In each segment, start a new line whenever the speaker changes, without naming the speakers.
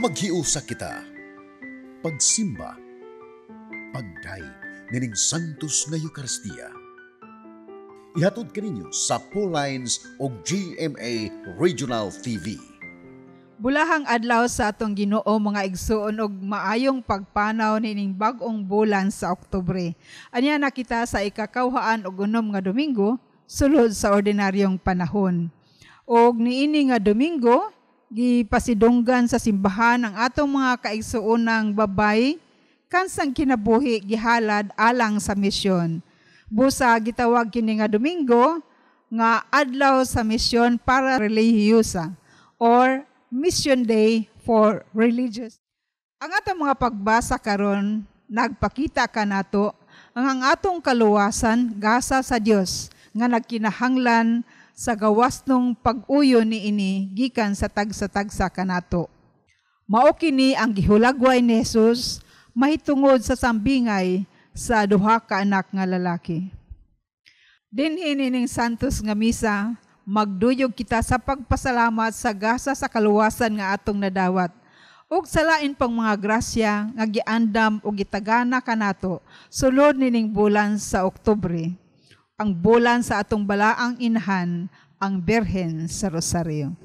Maghiusa kita, pagsimba, pagday, nining santos nga Eucharistia. Ihatod kaninyo sa Pauline's o GMA Regional TV.
Bulahang adlaw sa atong Ginoo mga igsuon og maayong pagpanaw nining bag-ong bulan sa Oktubre. Anya na kita sa ikakawhaan og unom nga Domingo sulod sa ordinaryong panahon. Og niini nga Domingo gipasidunggan sa simbahan ang atong mga kaigsuonang babay kansang kinabuhi gihalad alang sa misyon. Busa gitawag kini nga Domingo nga adlaw sa misyon para relihiyosa or Mission Day for Religious. Ang atong mga pagbasa karon nagpakita kanato ang atong kaluwasan gasa sa Dios nga nagkinahanglan sa gawasnong pag-uyo niini gikan sa tagsa-tagsa kanato. Mao kini ang gihulagway ni Jesus mahitungod sa sambingay sa duha ka anak nga lalaki. Dinhi nining santos nga misa, magduyog kita sa pagpasalamat sa gasa sa kaluwasan nga atong nadawat. Ug salain pang mga grasya nga giandam o gitagana kanato sulod nining bulan sa Oktubre. Ang bulan sa atong balaang inahan, ang Birhen sa Rosario.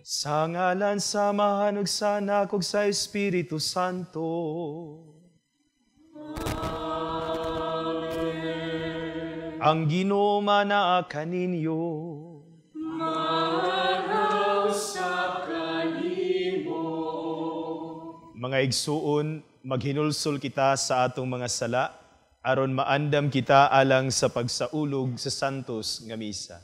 Sa ngalan sa Amahan ug sa Anak ug sa Espiritu Santo. Amen. Ang Ginoo manaa kaninyo.
Manaw sa kanimo.
Mga igsuon, maghinulsol kita sa atong mga sala aron maandam kita alang sa pagsaulog sa santos nga misa.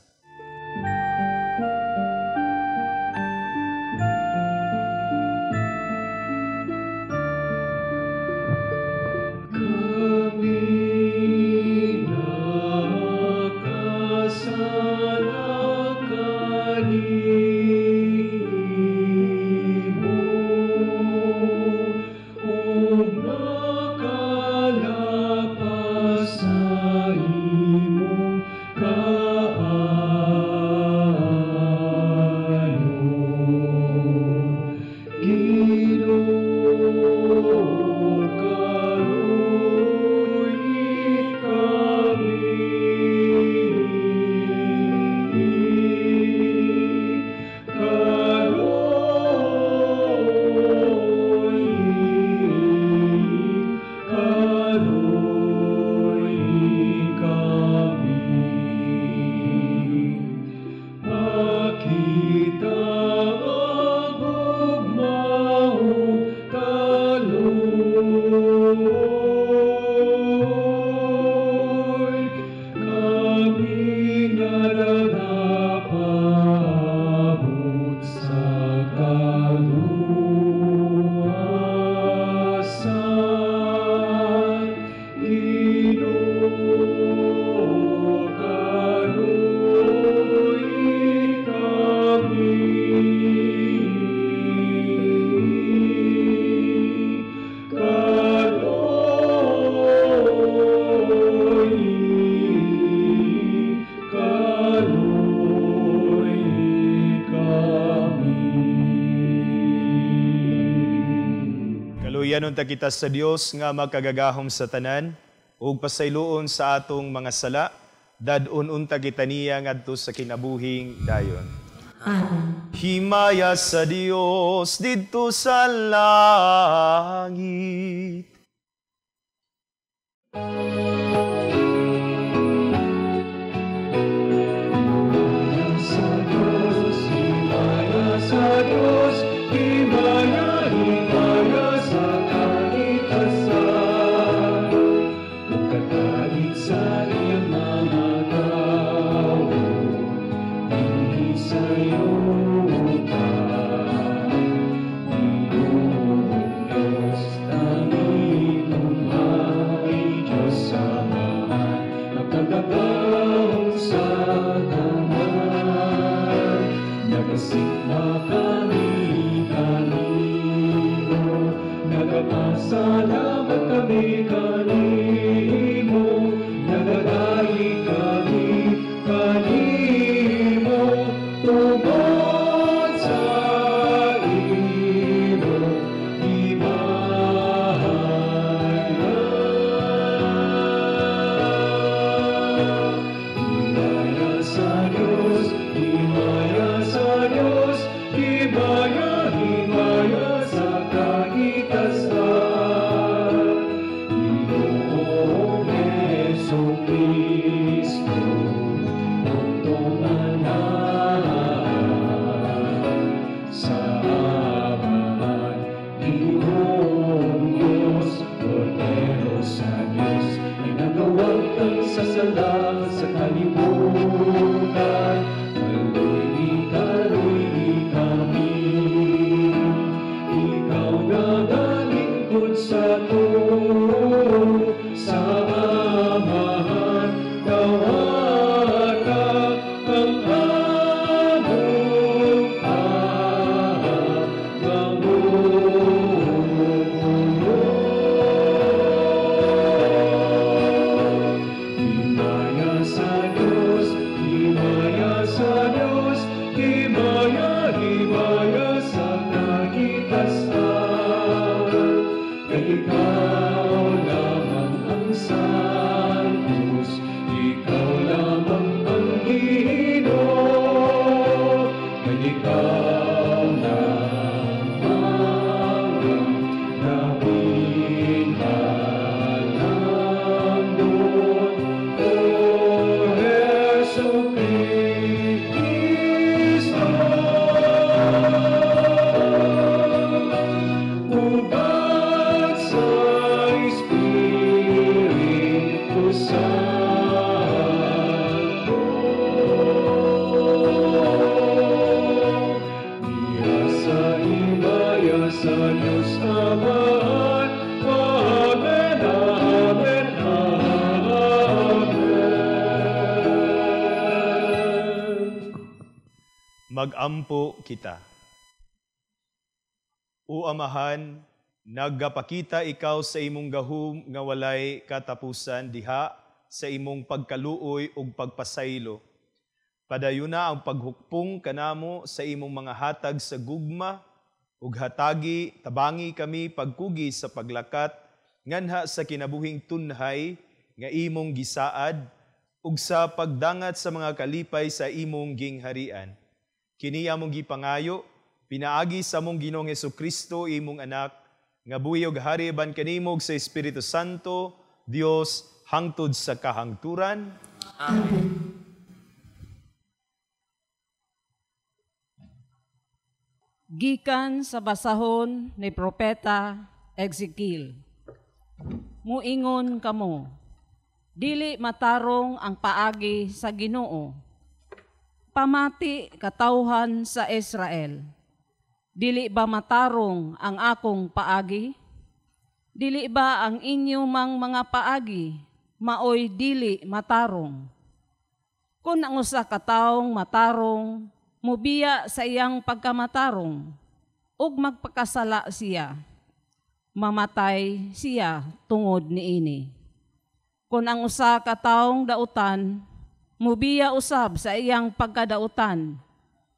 Sa imong
ta kita sa Dios nga makagagahom sa tanan ug pasayloon sa atong mga sala, dadon unta kita niya ngadto sa kinabuhing dayon. Himaya sa Dios didto sa langit.
Salamat kami kanimo, nagadahi kami kanimo, tungkol sa imo himaya sa Diyos, himaya sa Diyos, himaya sa kaligtasan. Kristo, tungtong anak sa amahan, Ginoong Diyos, Kordero sa Diyos, inagawag kang sasala sa kalibutan, kaluy kami, ikaw na nalingkod sa tulo, sa amahan, tawaka ang among himaya sa Diyos, himaya sa Diyos, himaya sa kaligtasan, kay ikaw lamang ang Santos, ikaw lamang ang Ginoo, kay ikaw lamang ang labing halangdon, O Jesucristo. Ubad sa Espiritu Santo, himaya sa Diyos Ama. Amen, amen, amen.
Magampo kita. O Amahan, nagapakita ikaw sa imong gahom nga walay katapusan diha sa imong pagkaluoy ug pagpasaylo. Padayuna ang paghukpong kanamo sa imong mga hatag sa gugma ug hatagi tabangi kami pagkugi sa paglakat nganha sa kinabuhing tunhay nga imong gisaad ug sa pagdangat sa mga kalipay sa imong gingharian. Kini among gipangayo pinaagi sa among Ginoong Jesucristo imong anak nga buhi ug hari ban kanimo sa Espiritu Santo, Dios hangtod sa kahangturan.
Amen. Gikan sa basahon ni Propeta Ezekiel. Muingon kamo, dili matarong ang paagi sa Ginoo. Pamati katawhan sa Israel. Dili ba matarong ang akong paagi? Dili ba ang inyo mang mga paagi, maoy dili matarong? Kung ang usa ka tawong matarong, mubiya sa iyang pagkamatarong, ug magpakasala siya, mamatay siya tungod niini. Kung ang usa ka tawong dautan, mubiya usab sa iyang pagkadautan,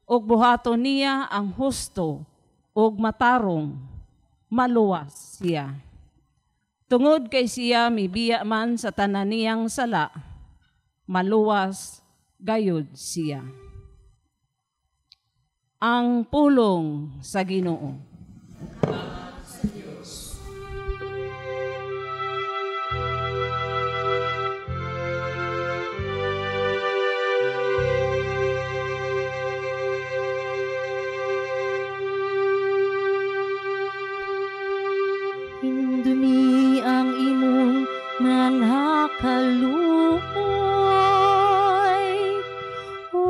ug buhaton niya ang husto, ug matarong, maluwas siya. Tungod kay siya mibiya man sa tanan niyang sala, maluwas gayud siya. Ang pulong sa Ginoo.
Hindumi ang imong mga kaluoy, O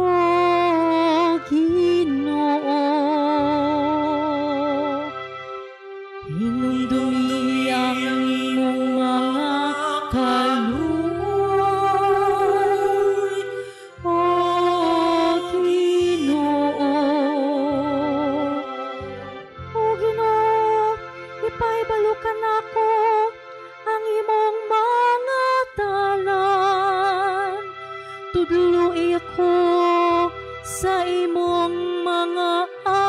Ginoo. Hinumdumi ang imong mga kaluoy, O Ginoo. O Ginoo, ipaibalukan ako ang imong mga dalan. Tudloi ako sa imong mga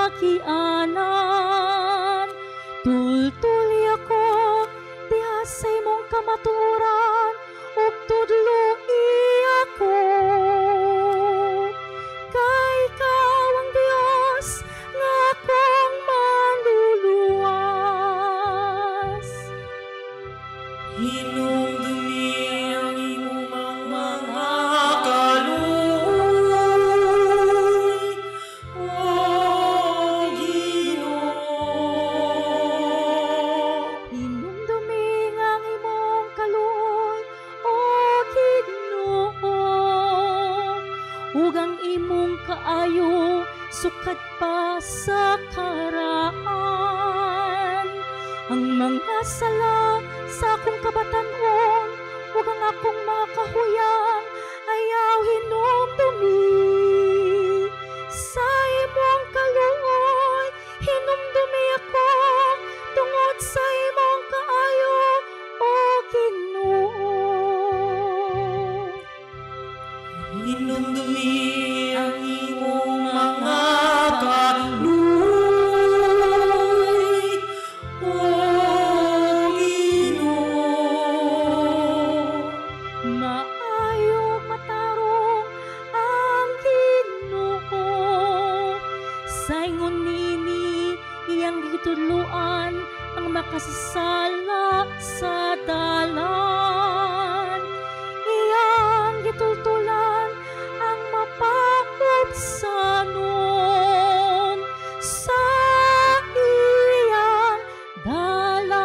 agianan. Tultuli ako diha sa imong kamatuoran, ug tudloi ako. Kay ikaw ang Dios nga akong maluluwas. Hinumdumi ang imong mga kaluoy, O Ginoo. Hinumdumi ang imong kaluoy, O Ginoo. Ug ang imong kaayo sukat pa sa karaan. Ang mga sala sa akong kabatanon, ug ang akong mga kahuyang, ayaw hinumdumi. Sa imong kaluoy, hinumdumi ako, tungod sa imong kaayo, O Ginoo. Hinumdumi ang imong mga kaluoy, O Ginoo. Maayong matarong ang Ginoo. Sa ingon nini iyang gitudloan ang makasasala sa dalan. Iyang gitultulan ang mapakupsanon sa iyang dalan.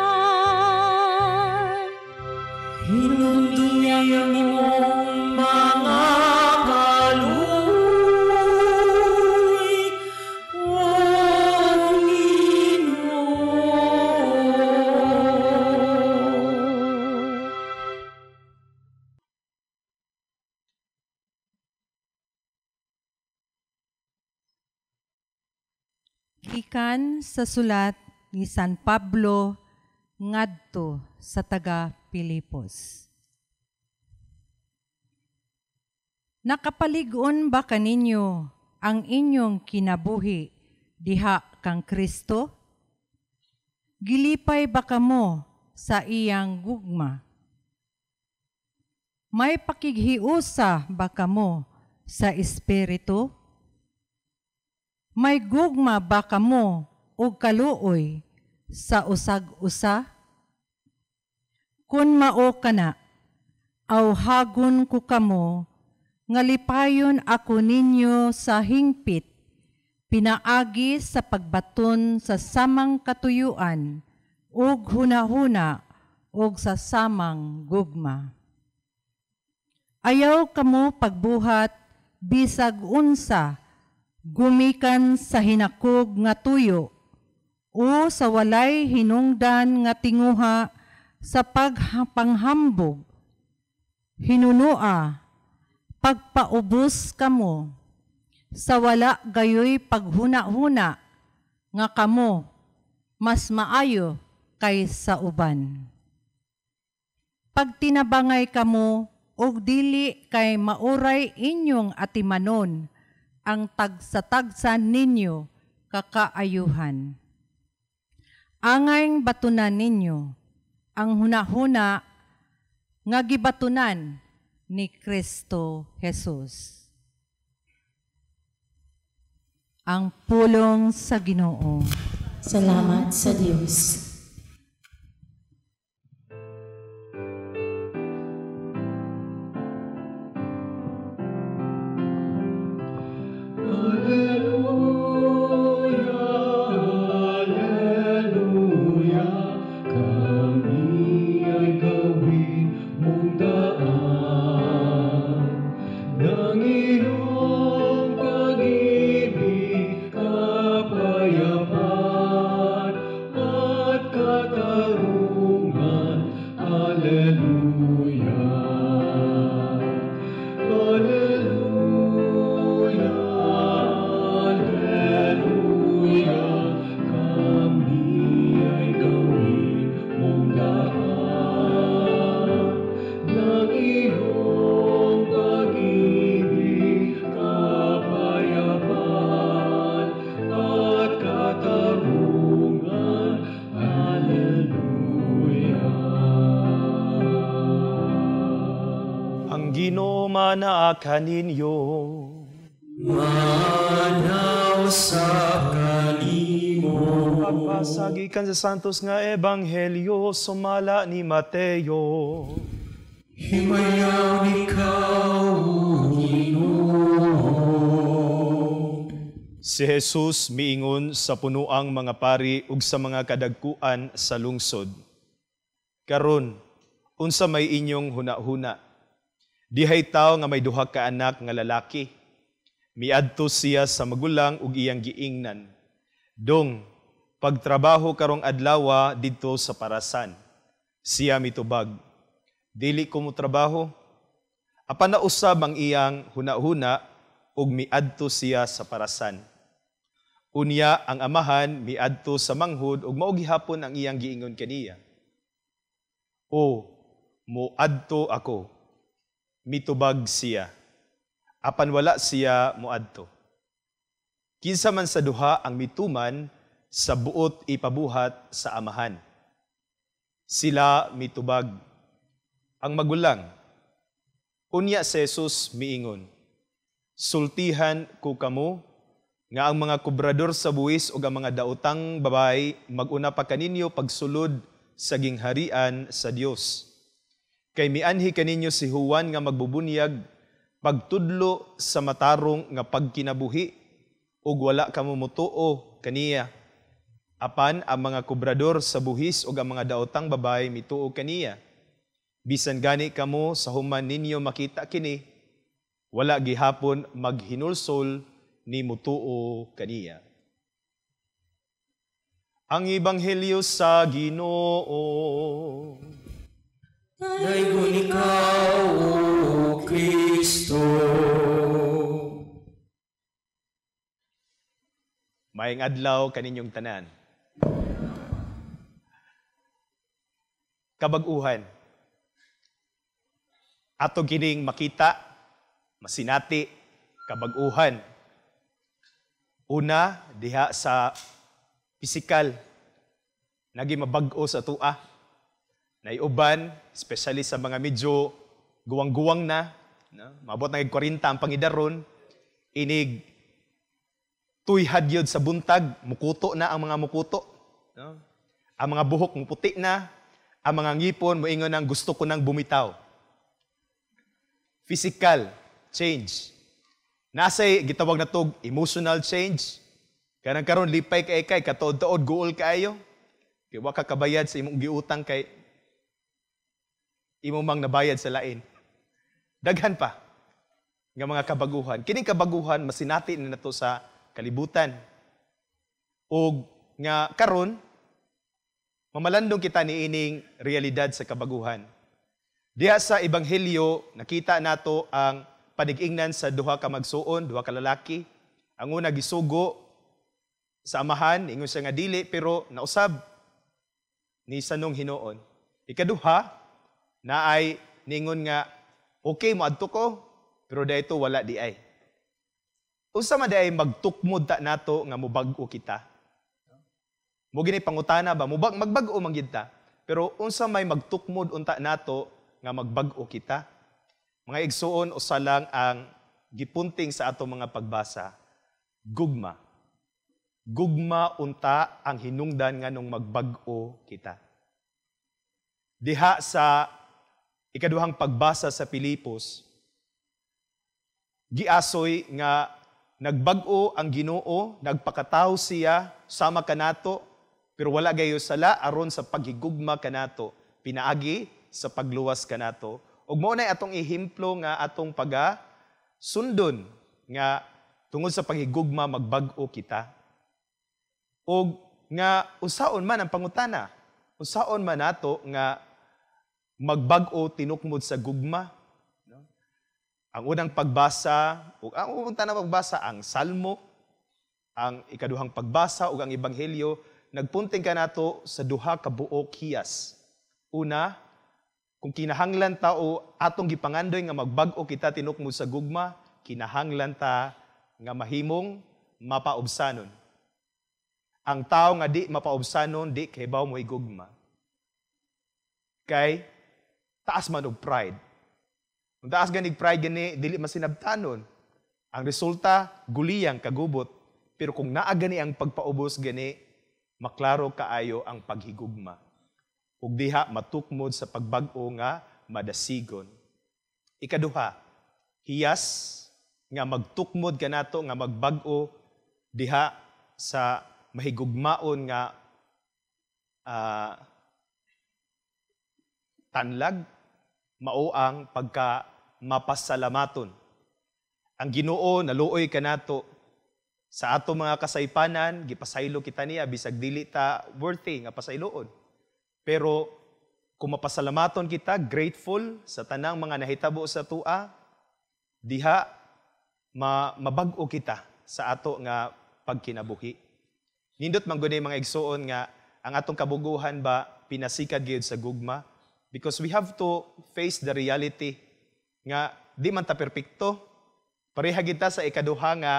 Hinumdumi ang imong mga kaluoy, O Ginoo.
Gikan sa sulat ni San Pablo ngadto sa taga Pilipos. Nakapalig-on ba kaninyo ang inyong kinabuhi diha kang Kristo? Gilipay ba kamo sa iyang gugma? May pakighiusa ba kamo sa Espiritu? May gugma ba kamo o kaluoy sa usag-usa? Kun mao kana, awhagon ko kamo, nga lipayon ako ninyo sa hingpit, pinaagi sa pagbaton sa samang katuyuan, ug hunahuna, ug sa samang gugma. Ayaw kamo pagbuhat, bisag unsa, gumikan sa hinakog nga tuyo o sa walay hinungdan nga tinguha sa pagpanghambog. Hinunua, pagpaubos kamo sa wala gayoy paghuna-huna nga kamo mas maayo kaysa uban. Pagtinabangay kamo og dili kay mauray inyong atimanon ang tagsa-tagsan ninyo kakaayuhan. Angayng batunan ninyo, ang hunahuna nga gibatunan ni Kristo Jesus. Ang pulong sa Ginoo.
Salamat sa Diyos.
Hallelujah, hallelujah, kami ay gawin mong daan ng iyong pag-ibig, kapayapaan at katarungan. Hallelujah, hallelujah, hallelujah, kami ay gawin mong daan ng iyong pag-ibig, kapayapaan at katarungan. Hallelujah.
Ang Ginoo manaa kaninyo.
Manaw sa kanimo.
Pagpasagikan sa santos nga ebanghelyo sumala ni Mateo.
Himayaw ikaw, Ginoo.
Si Jesus miingon sa punuang mga pari ug sa mga kadagkuan sa lungsod. Karon, unsa may inyong hunahuna? Dihay tao nga may duha ka anak nga lalaki. Miadto siya sa magulang ug iyang giingnan. Dong, pagtrabaho karong adlaw didto sa parasan. Siya mitubag. Dili ko mo trabaho. Apan nausab ang iyang hunahuna ug miadto siya sa parasan. Unya ang amahan miadto sa manghud ug mao gihapon ang iyang giingon kaniya. O, muadto ako. Mitubag siya. Apan wala siya muadto. Kinsa man sa duha ang mituman sa buot ipabuhat sa amahan. Sila mitubag. Ang magulang. Unya si Jesus miingon, sultihan ko kamo nga ang mga kubrador sa buwis ug ang mga daotang babae maguna pa kaninyo pagsulod sa gingharian sa Dios. Kay mianhi kaninyo si Juan nga magbubunyag pagtudlo sa matarong nga pagkinabuhi ug wala kamo mutuo kaniya. Apan ang mga kubrador sa buhis ug ang mga daotang babae mituo kaniya. Bisan gani kamo sa human ninyo makita kini, wala gihapon maghinulsol ni mutuo kaniya. Ang ebanghelyo sa Ginoo.
Daygon ikaw, O Kristo.
Maayong adlaw kaninyong tanan. Kabag-uhan. Ato kining makita, masinati, kabag-uhan. Una, diha sa pisikal, naging mabag-o sa tua. Naiuban, especially sa mga medyo guwang-guwang na, no? Mabot na 40 ang pangidaron, inig tuyhad yun sa buntag, mukuto na ang mga mukuto. No? Ang mga buhok muputi na, ang mga ngipon moingon ang gusto ko nang bumitaw. Physical change. Nasay gitawag na tog emotional change. Kanang karon lipay kay katuod-tuod guol kaayo. Kay wa ka kabayad sa imong giutang kay imo mang nabayad sa lain. Daghan pa nga mga kabaguhan. Kining kabaguhan masinati na nato sa kalibutan. O nga karon mamalandong kita niining realidad sa kabaguhan. Diha sa ebanghelyo nakita nato ang panig-ingnan sa duha ka magsuon, duha ka lalaki. Ang una gisugo sa amahan, ingon siya nga dili pero nausab ni sanong hinuon. Ikaduha naay ningon nga okay moadto ko pero dayto wala di ay. Unsa man day magtukmod ta nato nga mubag-o kita? Mo gini pangutana ba magbag-o man gyud ta? Pero unsa may magtukmod unta nato nga magbag-o kita? Mga igsuon, usa lang ang gipunting sa ato mga pagbasa. Gugma. Gugma unta ang hinungdan nga nung magbag-o kita. Diha sa ikaduhang pagbasa sa Pilipos, giasoy nga nagbag-o ang Ginoo, nagpakatawo siya sama kanato, pero wala gayo sala aron sa paghigugma kanato, pinaagi sa pagluwas kanato. Ug mao nay atong ehemplo nga atong sundon nga tungod sa paghigugma magbag-o kita. Ug nga unsaon man ang pangutana? Unsaon man nato nga magbag-o tinukmod sa gugma? No? Ang unang pagbasa, ug ang unang pagbasa ang Salmo, ang ikaduhang pagbasa ug ang Ebanghelyo nagpunting kanato sa duha ka buok hiyas. Una, kung kinahanglan ta o atong gipangandoy nga magbag-o kita tinukmod sa gugma, kinahanglan ta nga mahimong mapaubsanon. Ang tao nga di mapaubsanon, di kahibaw mo'y gugma. Kay taas man og pride. Kung taas ganig pride gani, dili masinabtanon. Ang resulta, guliyang kagubot. Pero kung naa gani ang pagpaubos gani, maklaro kaayo ang paghigugma. Ug diha matukmod sa pagbag-o nga madasigon. Ikaduha, hiyas nga magtukmod kanato nga magbag-o diha sa mahigugmaon nga tanlag, mao ang pagka mapasalamaton. Ang Ginoo naluoy kanato sa ato mga kasaypanan, gipasaylo kita niya bisag dili ta worthy nga pasayloon. Pero kung mapasalamaton kita, grateful sa tanang mga nahitabo sa tua, diha mabag-o kita sa ato nga pagkinabuhi. Nindot man gud mga igsuon nga ang atong kabuguhan ba pinasikad gyud sa gugma, because we have to face the reality nga di man ta perpekto. Pareha kita sa ikaduha nga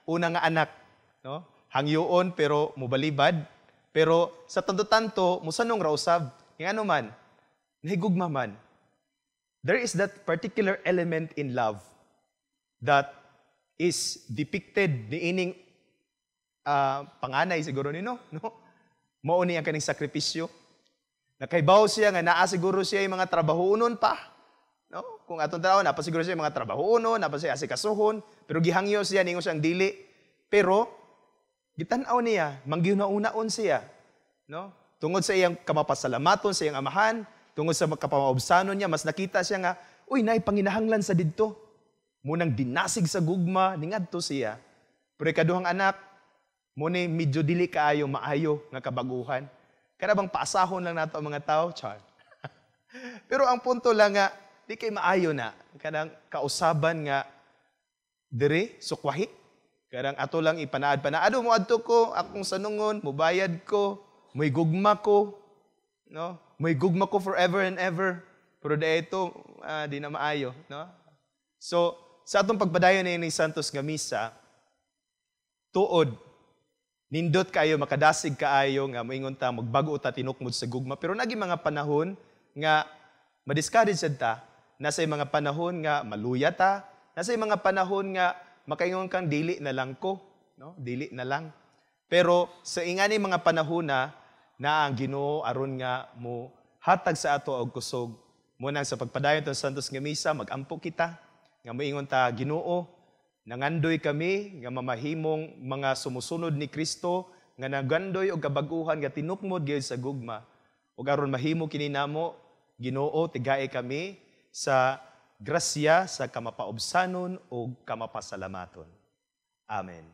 una nga anak, no? Hangyoon pero mobalibad. Pero sa tanto-tanto, musanong rausab. Yung ano man, nahigugma man. There is that particular element in love that is depicted ni ining panganay siguro nino, no? Mao ni ang kaning sakripisyo. Nakaibaw siya nga naa siguro siya yung mga trabahoonon pa. No? Kung atong tanaw, napa siguro siya yung mga trabahoonon, napa siya asikasuhon, pero gihangyo siya ningo siyang dili. Pero gitan-aw niya, manggihuna-unaon siya, no? Tungod sa iyang kamapasalamaton sa iyang amahan, tungod sa kapamaubsanon niya, mas nakita siya nga, uy, naay panginahanglan sa didto. Munang dinasig sa gugma, ningadto siya. Pero ikaduhang anak, muna medyo dili kaayo, maayo nga kabaguhan. Kaya bang paasahon lang nato ang mga tao? Char. Pero ang punto lang nga, di kay maayo na. Kanang kausaban nga, dire, sukwahi. Karang ato lang ipanaad-panaado mo adto ko, akong sanungon, mubayad ko, may gugma ko, no? May gugma ko forever and ever. Pero dahil ito, di na maayo, no? So, sa atong pagpadayon ni Santos nga misa, tuod, nindot kayo, makadasig kaayo nga moingon ta magbago ta tinukmod sa gugma. Pero nagi mga panahon nga madiscourage ta, nasa mga panahon nga maluya ta, nasa mga panahon nga makaingon kang dili na lang ko, no? Dili na lang. Pero sa ingani mga panahon na ang Ginoo aron nga mo hatag sa ato og kusog. Muna sa pagpadayon sa Santos nga misa, magampo kita nga moingon ta Ginoo, nangandoy kami nga mamahimong mga sumusunod ni Kristo nga nagandoy og kabaguhan nga tinukmod gyud sa gugma. Ug aron mahimo kini namo, Ginoo, tigae kami sa grasya sa kamapaubsanon o kamapasalamaton. Amen.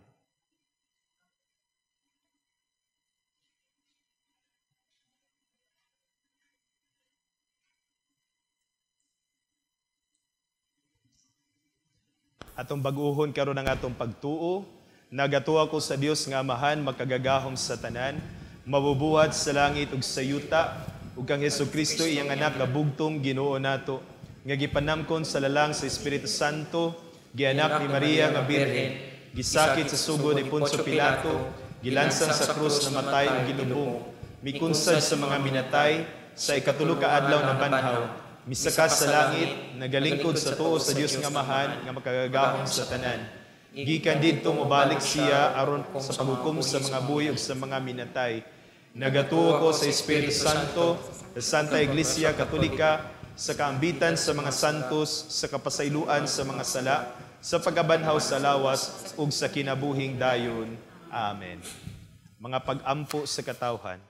Atong bag-uhon karon ang atong pagtuo, nagatuwa ko sa Dios nga Amahan makagagahom sa tanan, mabubuhat sa langit ug sa yuta, ug kang Hesukristo iyang anak nga bugtong Ginoo nato, nga gipanamkon sa lalang sa Espiritu Santo, gianak ni Maria nga Birhen, gisakit sa sugod ni Poncio Pilato, gilansang sa krus na matay ug ginubong, mikunsad sa mga minatay, sa ikatulo ka adlaw ng banhaw, misakas sa langit, nagalingkod sa tuo sa Dios nga Amahan, nga makagagahom sa tanan. Gikan didto mobalik siya aron sa paghukom sa mga buhi ug sa mga minatay. Nagatuo ko sa Espiritu Santo, sa Santa Iglesia Katolika, sa kaambitan sa mga santos, sa kapasayloan sa mga sala, sa pagabanhaw sa lawas ug sa kinabuhing dayon. Amen. Mga pag-ampo sa katawhan.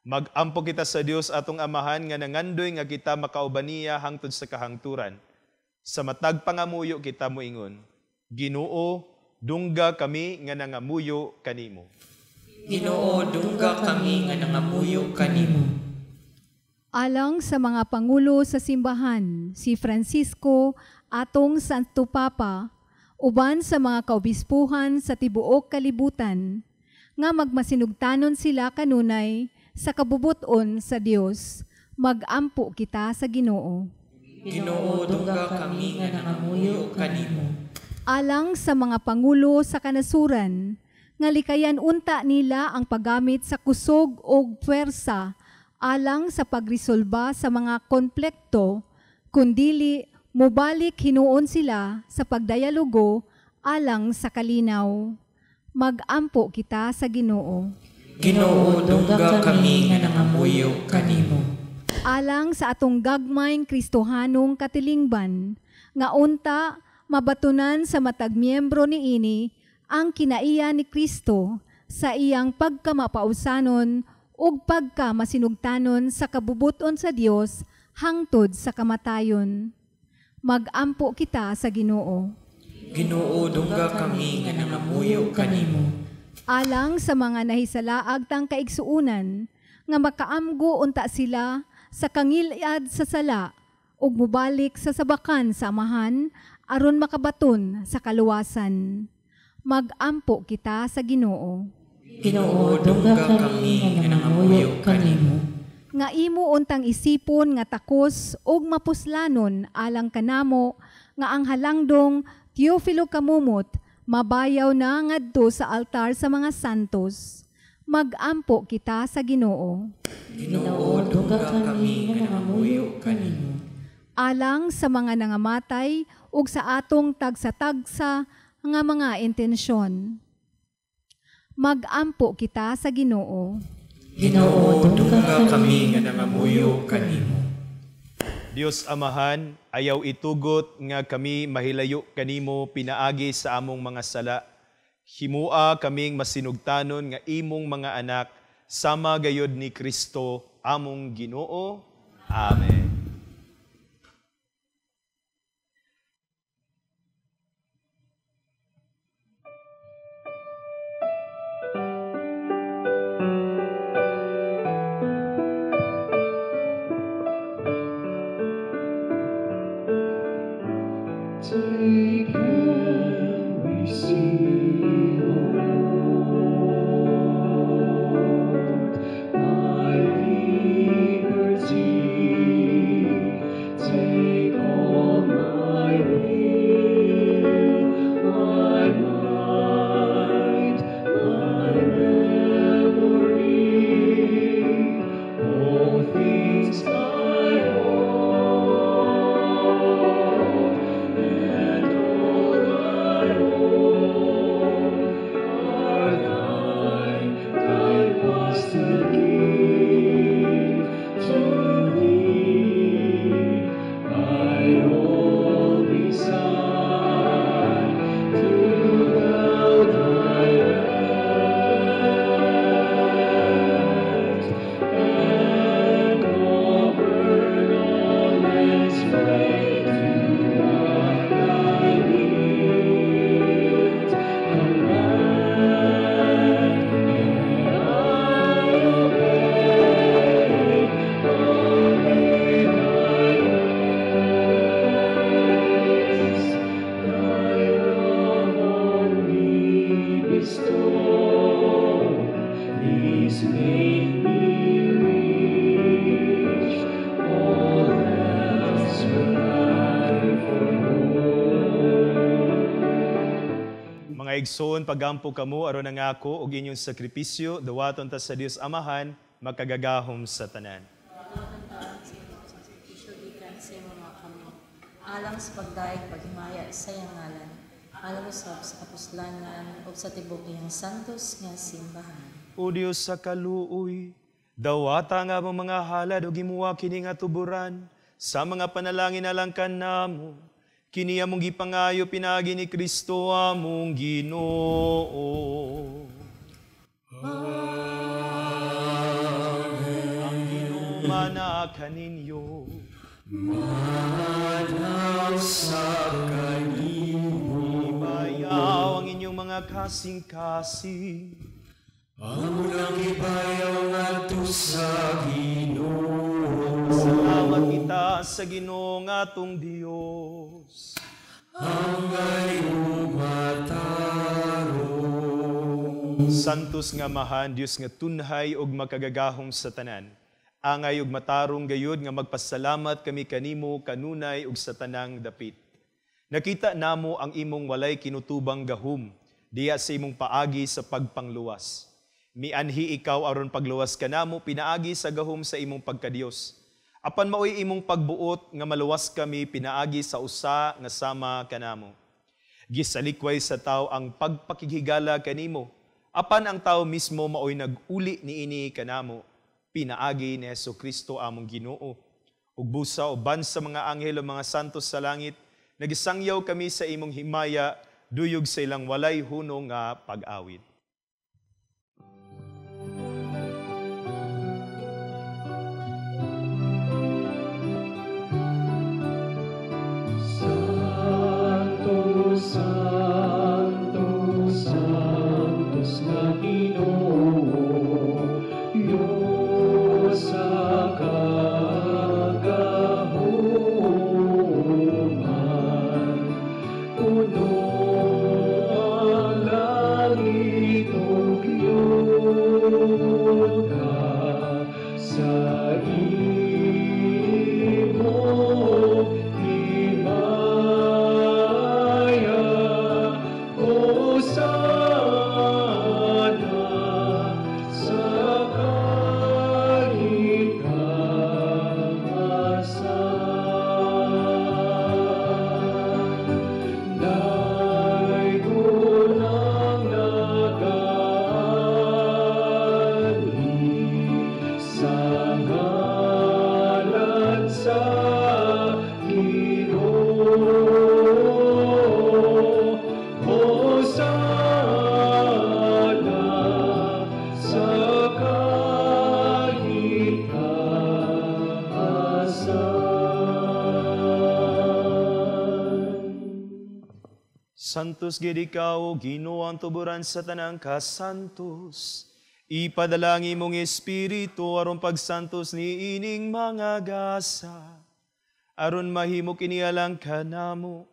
Mag-ampo kita sa Dios atong Amahan nga nangandoy nga kita makaubaniya hangtod sa kahangturan. Sa matag pangamuyo kita moingon, Ginoo, dungga kami nga nangamuyo kanimo.
Ginoo, dungga kami nga nangamuyo kanimo.
Alang sa mga pangulo sa simbahan, si Francisco, atong Santo Papa, uban sa mga kaobispuhan sa tibuok kalibutan, nga magmasinugtanon sila kanunay sa kabubuton sa Dios, mag-ampo kita sa Ginoo.
Ginoo, dungga kami nga nangamuyo kanimo.
Alang sa mga pangulo sa kanasuran, nga likayan unta nila ang paggamit sa kusog o puwersa alang sa pagresolba sa mga konflikto, kundili mubalik hinuon sila sa pagdayalogo alang sa kalinaw. Mag-ampo kita sa Ginoo.
Ginoo, dungga kami nga nangamuyo kanimo.
Alang sa atong gagmayng Kristohanong katilingban, nga unta mabatunan sa matag miyembro niini ang kinaiya ni Kristo sa iyang pagkamapausanon ug pagkamasinugtanon sa kabubuton sa Dios hangtod sa kamatayon. Mag-ampo kita sa Ginoo.
Ginoo, dungga kami nga nangamuyo kanimo.
Alang sa mga nahisalaag tang kaigsuunan, nga makaamgo unta sila sa kangilad sa sala ug mubalik sa sabakan sa Amahan aron makabaton sa kaluwasan. Mag-ampo kita sa Ginoo.
Ginoo, dungga kami nga nangamuyo kanimo.
Nga imo untang isipon nga takos ug mapuslanon alang kanamo nga ang halangdong Teofilo Kamumot mabayaw na ngadto sa altar sa mga santos. Mag-ampo kita sa Ginoo.
Ginoo, dungga kami nga nangamuyo kanimo.
Alang sa mga nangamatay ug sa atong tagsa-tagsa nga mga intensyon. Mag-ampo kita sa Ginoo.
Ginoo, dungga kami nga nangamuyo kanimo.
Dios Amahan, ayaw itugot nga kami mahilayo kanimo pinaagi sa among mga sala. Himua kaming masinugtanon nga imong mga anak, sama gayod ni Kristo, among Ginoo. Amen.
Take and receive, O Lord, my liberty. Take all my will, my mind, my memory, all things I hold, and all I own are thine. Thine was to give to thee. I hold beside to thou thy rest, and govern all its way to what thy wilt command. And I obey only thy ways. Thy love on me bestow, these make me rich, all else will I forgo.
Mga igsoon, pagampo kamo aron nangako og inyong sakripisyo, dawaton ta sa Dios Amahan, makagagahom sa tanan.
Alang sa pagdaig paghimaya sa iyang ngalan, alang usab sa kapuslanan ug sa tibok iyang santos nga simbahan.
O Diyos sa kaluoy, dawata nga mga halad o gimuwa kini nga tuburan, sa mga panalangin alangkan namo, kini among gipangayo pinagi ni Kristo among Ginoo. Ang Ginoo mana kaninyo, manaw sa kaninyo, ibayaw ang inyong mga kasing-kasing, amo nang ibayaw ngadto sa Ginoo. Salamat kita sa Ginoo nga atong Dios. Ang gayong matarong. Santos nga mahan, Dios nga tunhay og makagagahom sa tanan. Angay ug matarong gayud nga magpasalamat kami kanimo kanunay ug sa tanang dapit. Nakita namo ang imong walay kinutubang gahom diya sa imong paagi sa pagpangluwas. Mianhi ikaw aron pagluwas kanamo pinaagi sa gahom sa imong pagkadios. Apan maoy imong pagbuot nga maluwas kami pinaagi sa usa nga sama kanamo. Gisalikway sa tao ang pagpakigigala kanimo. Apan ang tao mismo maoy nag-uli niini kanamo. Pinaagi ni Jesucristo among Ginoo. Ug busa uban sa mga anghel o mga santos sa langit, nagisangyaw kami sa imong himaya, duyog sa ilang walay hunong nga pag-awit.
Santo, Santo, Santos nga Ginoo, sa kagahuman, puno ang langit ug yuta sa imong himaya, o sana sa
Santos gid ikaw, Ginoo ang tuburan sa tanang kasantos. Ipadalangin mong Espiritu aron pagsantos ni ining mga gasa. Aron mahimo kini alang kanamo,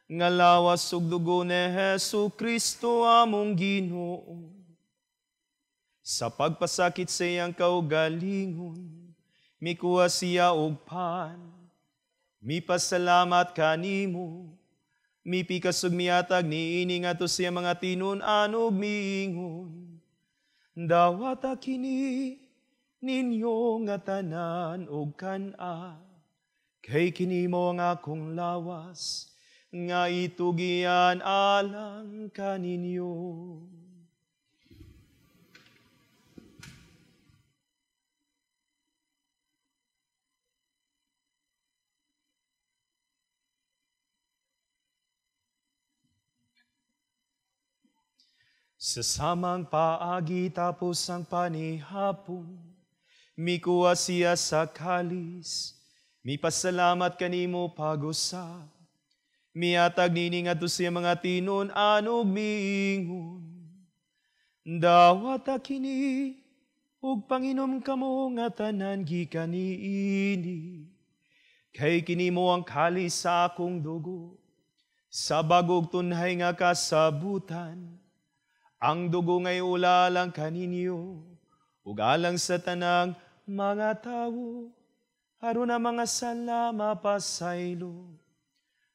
nga lawas ug dugo ni Jesucristo among Ginoo. Sa pagpasakit sa iyang kaugalingon, mikuha siya og pan, mipasalamat kanimo, mipikasog miatag ni ini nga to siya mga tinun-an ug miingon. Dawata kini ninyo nga tanan ug kan-a, kay kini mo ang akong lawas, nga itugian alang kaninyo. Sa samang paagi tapos ang panihapon, mikuha siya sa kalis, mipasalamat kanimo pag-usap, miatag nini ngadto siya mga tinun-an ug miingon. Dawata kini ug panginom kamo nga tanan gikan niini, kay kini mo ang kalis sa akong dugo, sa bagog tunhay nga kasabutan. Ang dugo ngay ulalang kaninyo, ug alang sa tanang mga tawo, aron na mga salama pasaylo.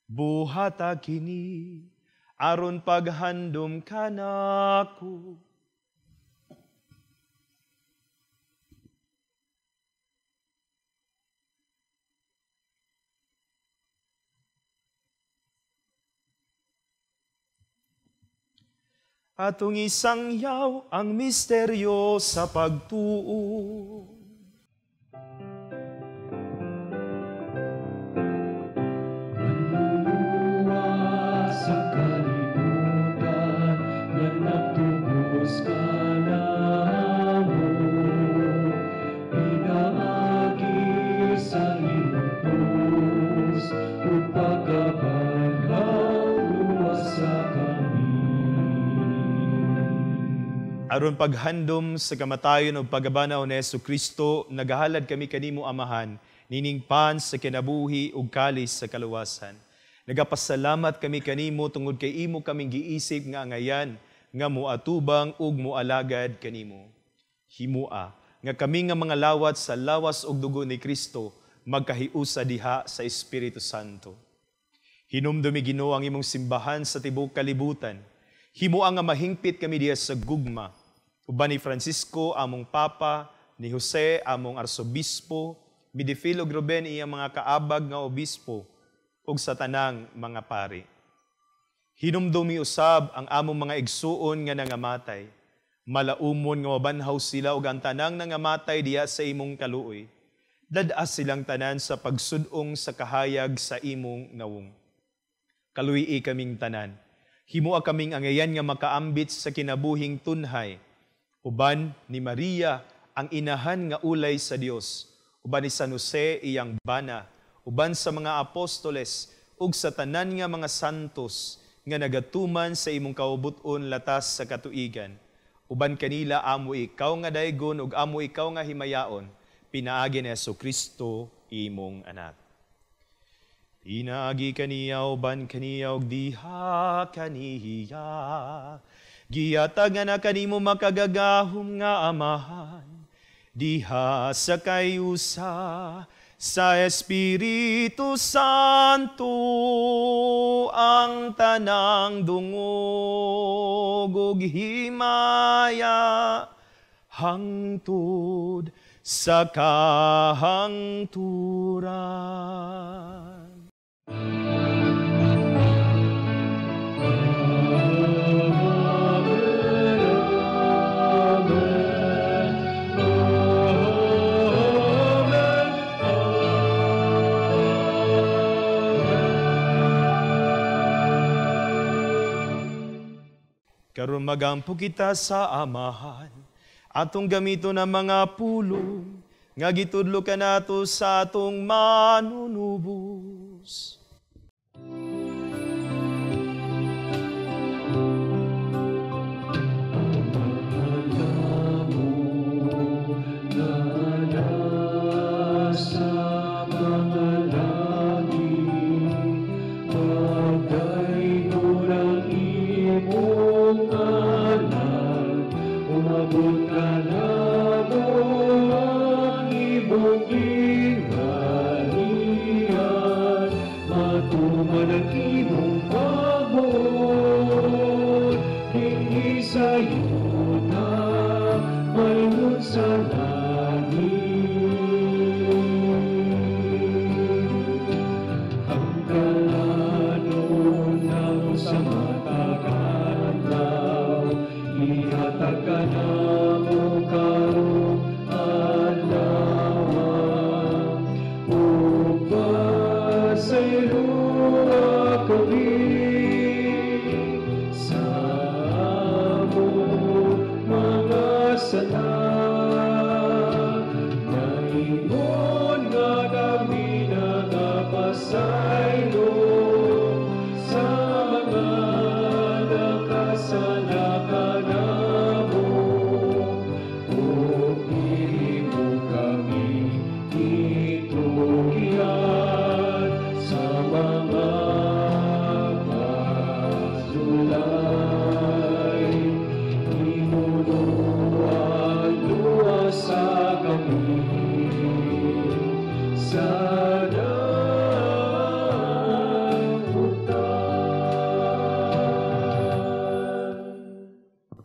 Buhata kini, aron paghandom kanako. Atong isangyaw ang misteryo sa pagtuo.
Sa kalibutan na nagtubos ka namo, pinaagi sa iyong krus, upagkabanhaw luwas sa kami.
Aron paghandom sa kamatayon o pagabanaw ni Jesucristo, nagahalad kami kanimo amahan, niningpan sa kinabuhi ug kalis sa kaluwasan. Nagapasalamat kami kanimo tungod kay imo kaming giisip nga angayan, nga moatubang ug moalagad kanimo. Himua, nga kami nga mga lawat sa lawas ug dugo ni Kristo, magkahiusa diha sa Espiritu Santo. Hinumdumi Ginoo ang imong simbahan sa tibuok kalibutan. Himua nga mahingpit kami diha sa gugma. Uban ni Francisco, among Papa, ni Jose, among Arsobispo, Midifilo ug Ruben, iyang mga kaabag nga obispo, ug sa tanang mga pari. Hinumdumi usab ang among mga igsuon nga nangamatay. Malaumon nga mabanhaw sila ug ang tanang nangamatay diha sa imong kaluoy. Dadas silang tanan sa pagsudong sa kahayag sa imong nawong. Kaluyi kaming tanan. Himua kaming angayan nga makaambit sa kinabuhing tunhay. Uban ni Maria, ang inahan nga ulay sa Dios. Uban ni San Jose, iyang bana. Uban sa mga apostoles, ug sa tanan nga mga santos, nga nagatuman sa imong kaubuton latas sa katuigan. Uban kanila amo ikaw nga daygon ug amo ikaw nga himayaon, pinaagi ni Jesucristo imong anak. Pinaagi kaniya uban kaniya ug diha kaniya, giyatag na kanimo makagagahom nga amahan, diha sa kayusa, sa Espiritu Santo ang tanang dungog ug himaya hangtod sa kahangturan. Karon magampo kita sa amahan, atong gamito na mga pulong, nga gitudlo ka nato sa atong manunubos.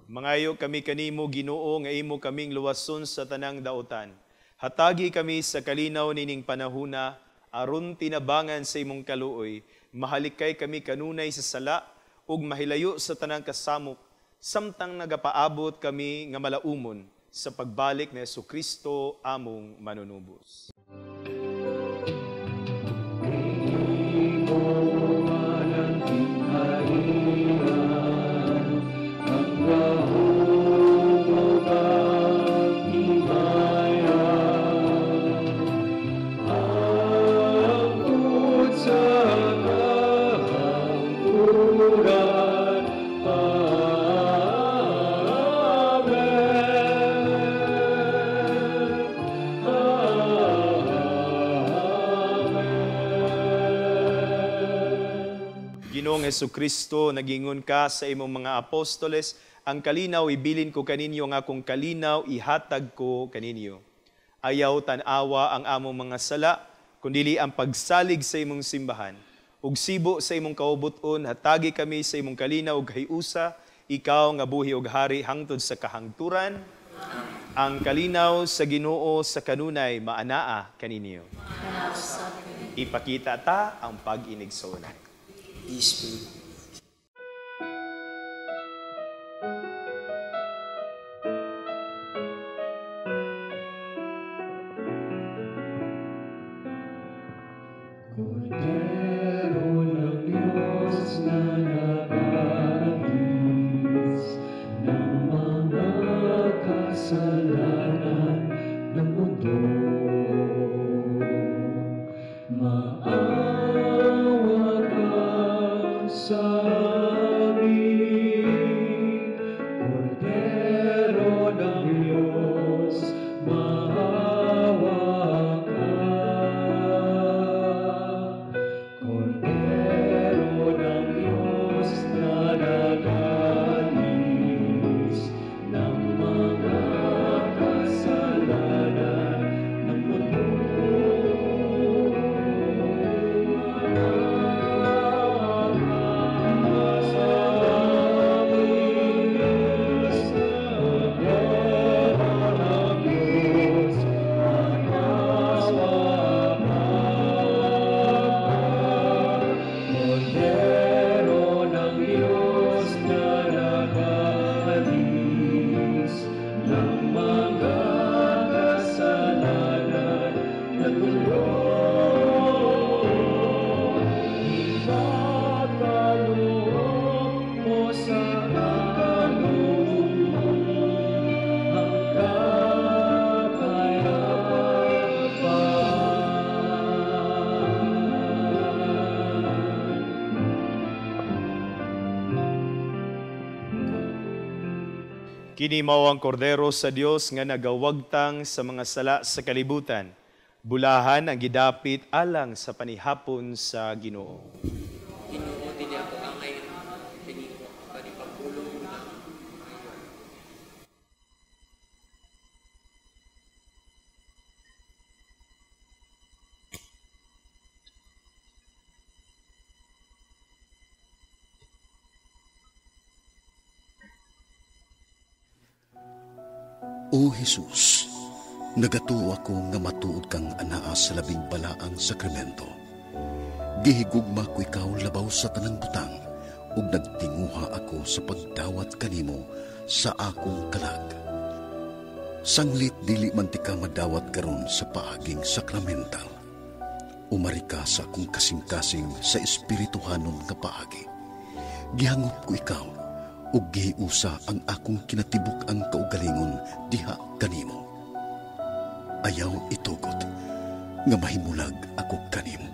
Mangayo kami kanimo Ginoo nga imo kaming luwason sa tanang daotan. Hatagi kami sa kalinaw nining panahuna aron tinabangan sa imong kaluoy. Mahalikay kami kanunay sa sala ug mahilayo sa tanang kasamok samtang nagapaabot kami nga malaumon sa pagbalik ni Jesucristo among manunubos. Ginoong Jesucristo, nagingon ka sa imong mga apostoles, ang kalinaw ibilin ko kaninyo, nga akong kalinaw ihatag ko kaninyo. Ayaw tanawa ang among mga sala, kundili ang pagsalig sa imong simbahan. Ug sibo sa imong kaubuton, hatagi kami sa imong kalinaw ug hiusa, ikaw nga buhi ug hari hangtod sa kahangturan. Ang kalinaw sa Ginoo sa kanunay maanaa kaninyo. Ipakita ta ang pag-inigsoonay.
Spirit.
Cordero ng Diyos na nag-aalis ng mga kasalanan ng mundo, maawa ka sa amin. Cordero ng Diyos, maawa ka. Cordero ng Diyos na nag-aalis ng mga kasalanan ng mundo,
Kini mao ang kordero sa Dios nga nagawagtang sa mga sala sa kalibutan. Bulahan ang gidapit alang sa panihapon sa Ginoo.
Ginoo, dili ako angay piniko, panipagpulong na.
O Jesus, nagatuo ako nga matuod kang anaa sa labing balaang sakramento. Gihigugma ko ikaw labaw sa tanang butang, ug nagtinguha ako sa pagdawat kanimo sa akong kalag. Sanglit dili man ti ka madawat karon sa paaging sakramental. Umari ka sa akong kasing-kasing sa espirituhanon nga paagi. Gihangop ko ikaw, ug gihiusa ang akong kinatibuk ang kaugalingon diha kanimo. Ayaw itugot nga mahimulag ako kanimo.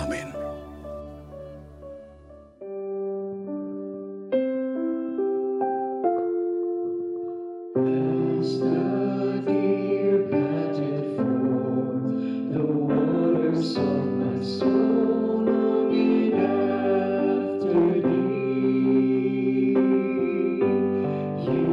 Amen.
As the deer panted forth, the waters of my soul longing after thee. You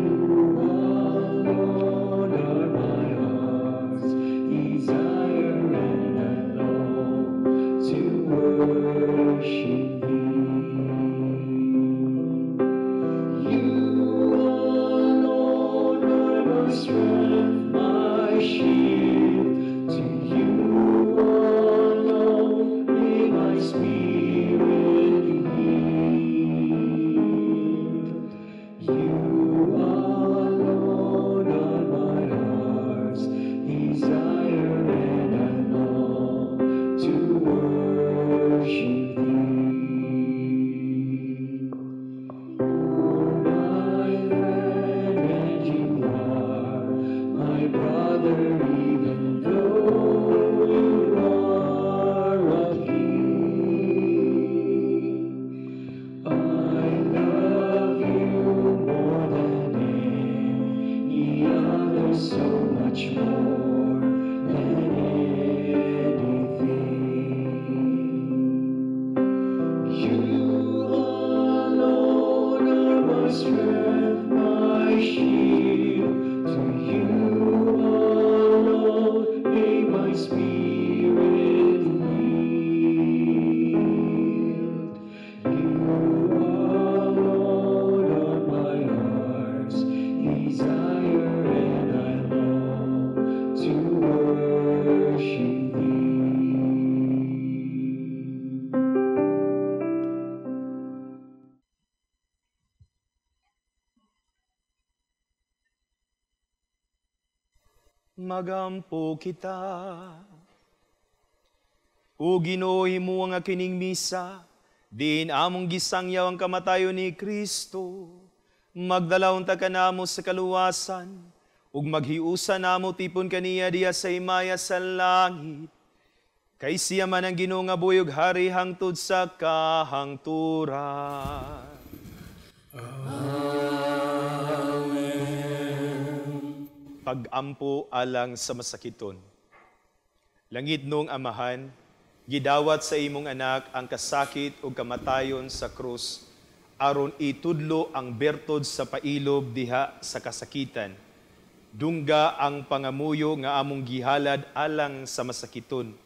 alone are my heart's desire, and I long to worship thee. You alone are my strength, my shield. To you alone may my spirit yield.
magampo kita. O Ginoo, himo nga kining misa, din among gisangyaw ang kamatayon ni Kristo. Magdalawon ta kanamo sa kaluwasan, ug maghiusa namo tipon kaniya diya sa imaya sa langit. Kay siya man ang Ginoo nga buyog hari hangtod sa kahangturan. Pag-ampo alang sa masakiton. Langit nung Amahan, gidawat sa imong anak ang kasakit o kamatayon sa krus, aron itudlo ang bertod sa pailob diha sa kasakitan. Dungga ang pangamuyo nga among gihalad alang sa masakiton.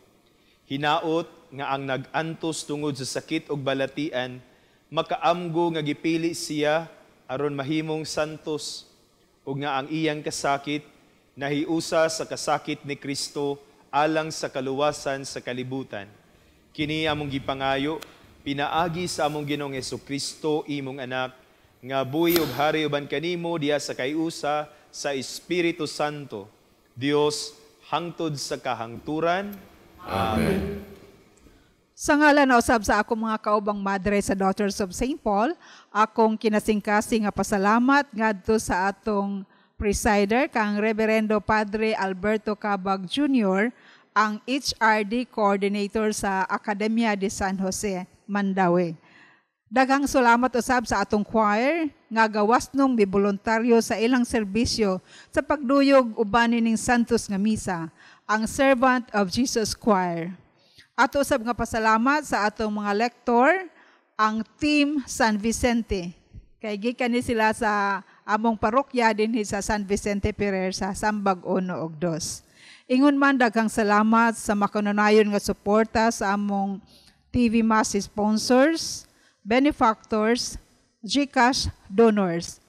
Hinaot nga ang nag-antos tungod sa sakit o balatian, makaamgo nga gipili siya aron mahimong santos, ug nga ang iyang kasakit nahiusa sa kasakit ni Kristo alang sa kaluwasan sa kalibutan. Kini among gipangayo, pinaagi sa among Ginoong Jesucristo, imong anak, nga buhi ug hari uban kanimo diya sa kayusa sa Espiritu Santo, Dios hangtod sa kahangturan. Amen.
Sa ngalan na usab sa akong mga kaubang madre sa Daughters of St. Paul, akong kinasingkasing nga pasalamat ngadto sa atong presider kang Reverendo Padre Alberto Cabag Jr., ang HRD coordinator sa Academia de San Jose, Mandaue. Daghang salamat usab sa atong choir nga gawas nung biboluntaryo sa ilang serbisyo sa pagduyog uban ning santos nga misa, ang Servant of Jesus Choir. Ato usab nga pasalamat sa atong mga lektor, ang Team San Vicente. Kay gikan ni sila sa among parokya dinhi sa San Vicente Ferrer sa Sambag 1 ug 2. Ingon man daghang salamat sa makanunayon nga suporta sa among TV Mass sponsors, benefactors, GCash donors.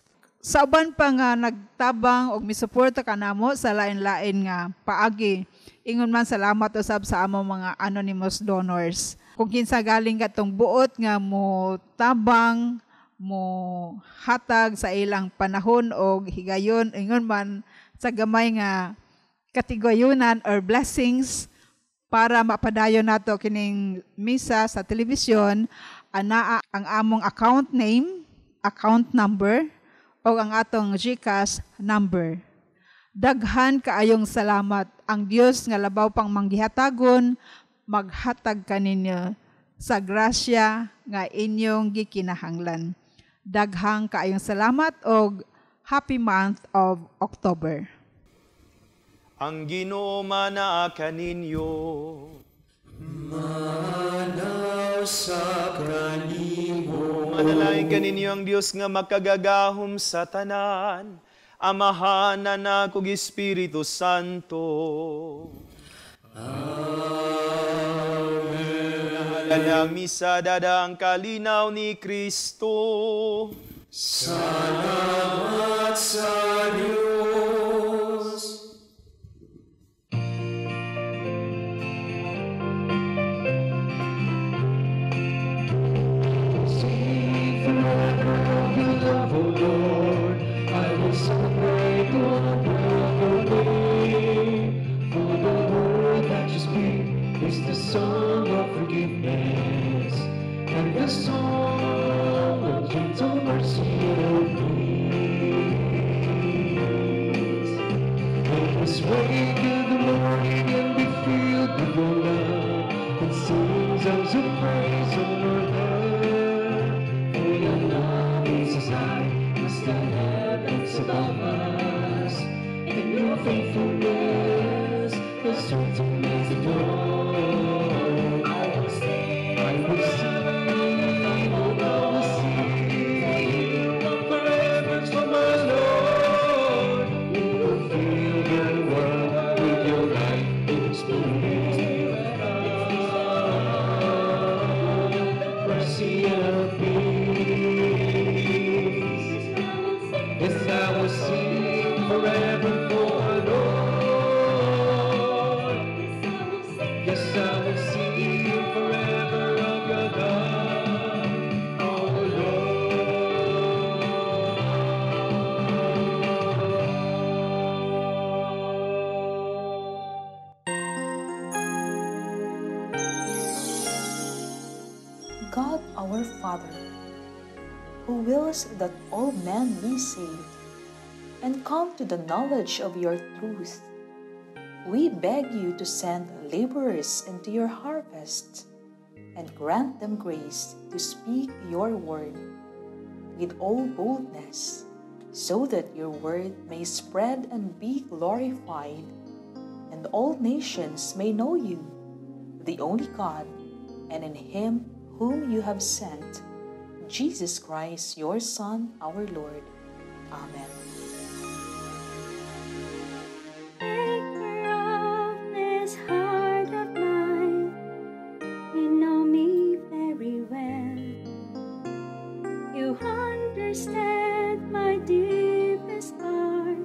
Sa uban pa nga nagtabang og misuporta kanamo sa lain-lain nga paagi. Ingon man salamat usab sa among mga anonymous donors. Kung kinsa galing katong buot nga mo tabang, mo hatag sa ilang panahon o higayon, ingon man sa gamay nga katigayunan or blessings para mapadayon nato kining misa sa telebisyon, anaa ang among account name, account number, o ang atong GCash number. Daghan kaayong salamat. Ang Dios nga labaw pang manggihatagon, maghatag kaninyo sa grasya nga inyong gikinahanglan. Daghang kaayong salamat o happy month of October.
Ang Ginoo manaa kaninyo.
Manaw sa kanimo.
Manalangin kaninyo ang Dios nga makagagahom sa tanan, Amahan, Anak ug Espiritu Santo.
Amen.
Ang misa dada ang kalinaw ni Kristo.
Salamat sa Diyos. Sing forever your love, O Lord. I will celebrate your glory. For the word that you speak is the song of forgiveness and the song of gentle mercy and peace. Let us wake in the morning and be filled with your love and sing songs of praise on earth. For your love is as high as the heavens above us, and your faithfulness is certain as the dawn. I will sing, oh, I will sing forever for my Lord. You will fill the world with your light-giving spirit, mercy and peace. Yes, I will sing forever for our Lord. Yes, I will sing forever of your God.
God our Father, who wills that all men be saved and come to the knowledge of your truth, we beg you to send laborers into your harvest and grant them grace to speak your word with all boldness, so that your word may spread and be glorified, and all nations may know you, the only God, and in him whom you have sent, Jesus Christ, your Son, our Lord. Amen.
Maker of this heart of mine, you know me very well. You understand my deepest heart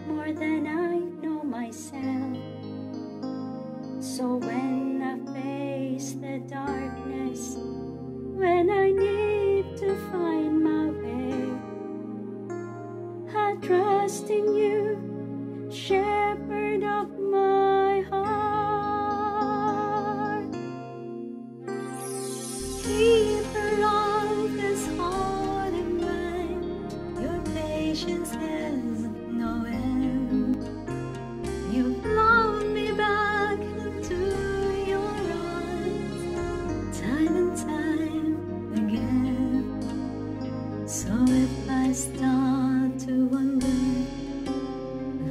more than I know myself. So when I face the darkness, when I need to find my way, I trust in you, Shepherd of my heart. Keeper of this heart of mine, your patience has no end. You've blown me back into your arms, time and time again. So if I start to wonder,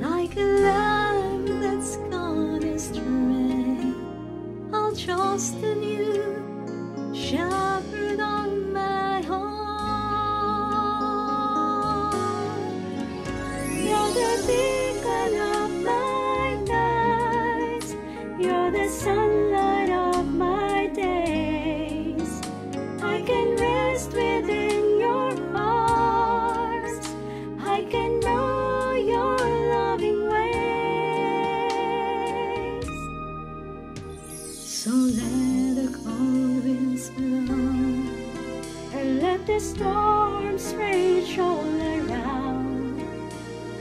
like a lamb that's gone astray, I'll trust in you, Shepherd of my heart. You're the beacon of my nights, you're the sunlight of my days. I can rest within your arms, I can know your loving ways. So let the cold winds blow, or let the storms rage all around,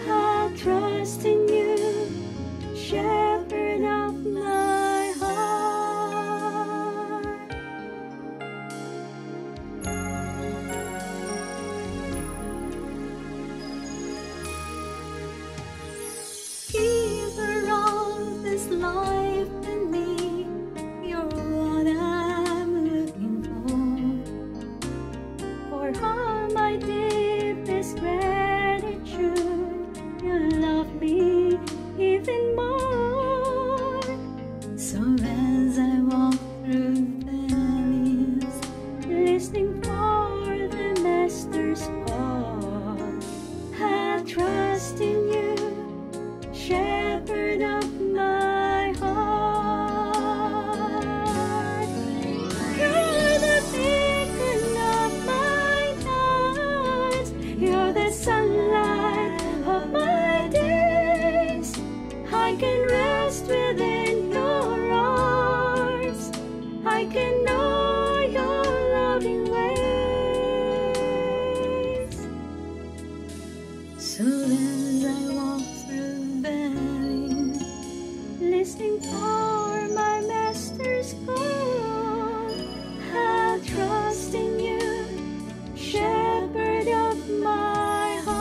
I'll trust in you, Shepherd of my heart. Giver of this life in me, you're what I'm looking for all my deepest gratitude, you love me even more. So as I walk through valleys, listening for the Master's call, I trust in you, Shepherd of my heart. You're the beacon of my nights, you're the sunlight of my days. I can rest within your arms, I can know your loving ways. So as I walk through valleys, listening for my Master's call, I'll trust in you, Shepherd of my heart.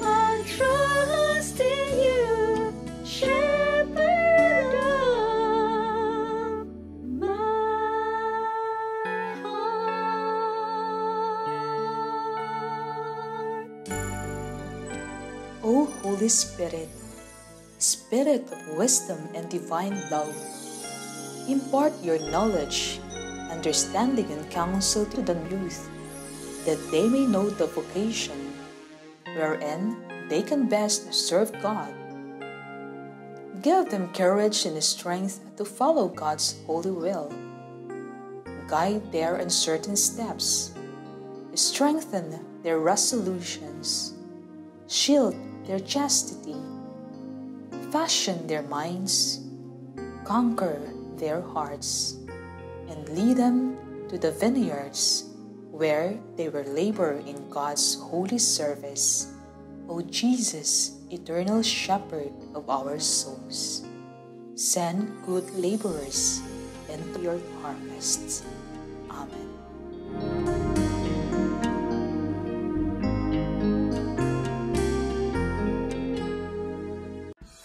I'll trust in you, Shepherd of my heart.
O Holy Spirit, Spirit of wisdom and divine love, impart your knowledge, understanding, and counsel to the youth, that they may know the vocation wherein they can best serve God. Give them courage and strength to follow God's holy will. Guide their uncertain steps. Strengthen their resolutions. Shield their chastity. Fashion their minds. Conquer their hearts. And lead them to the vineyards where they will labor in God's holy service. O Jesus, eternal shepherd of our souls. Send good laborers into your harvests. Amen.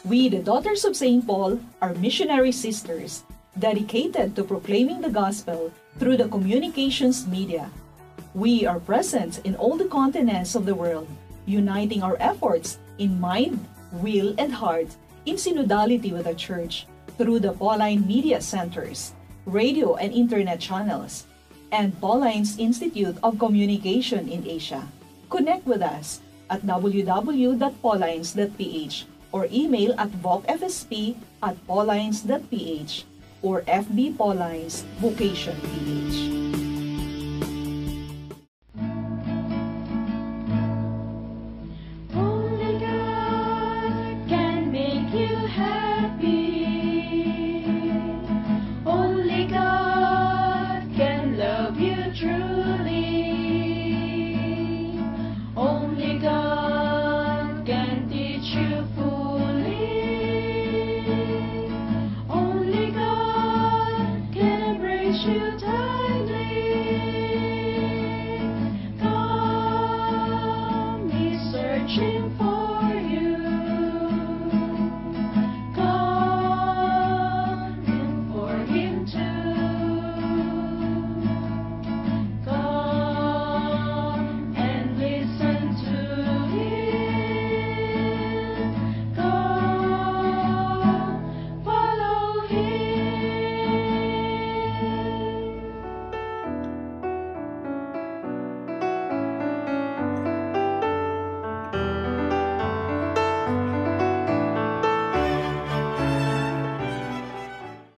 We, the Daughters of St. Paul, are missionary sisters dedicated to proclaiming the gospel through the communications media. We are present in all the continents of the world, uniting our efforts in mind, will, and heart in synodality with the Church through the Pauline Media Centers, radio and internet channels, and Pauline's Institute of Communication in Asia. Connect with us at www.paulines.ph or email at vocfsp@paulines.ph or FB Paulines Vocation PH.
Only God can make you happy. Only God can love you truly. Only God can teach you fully. Only God can embrace you.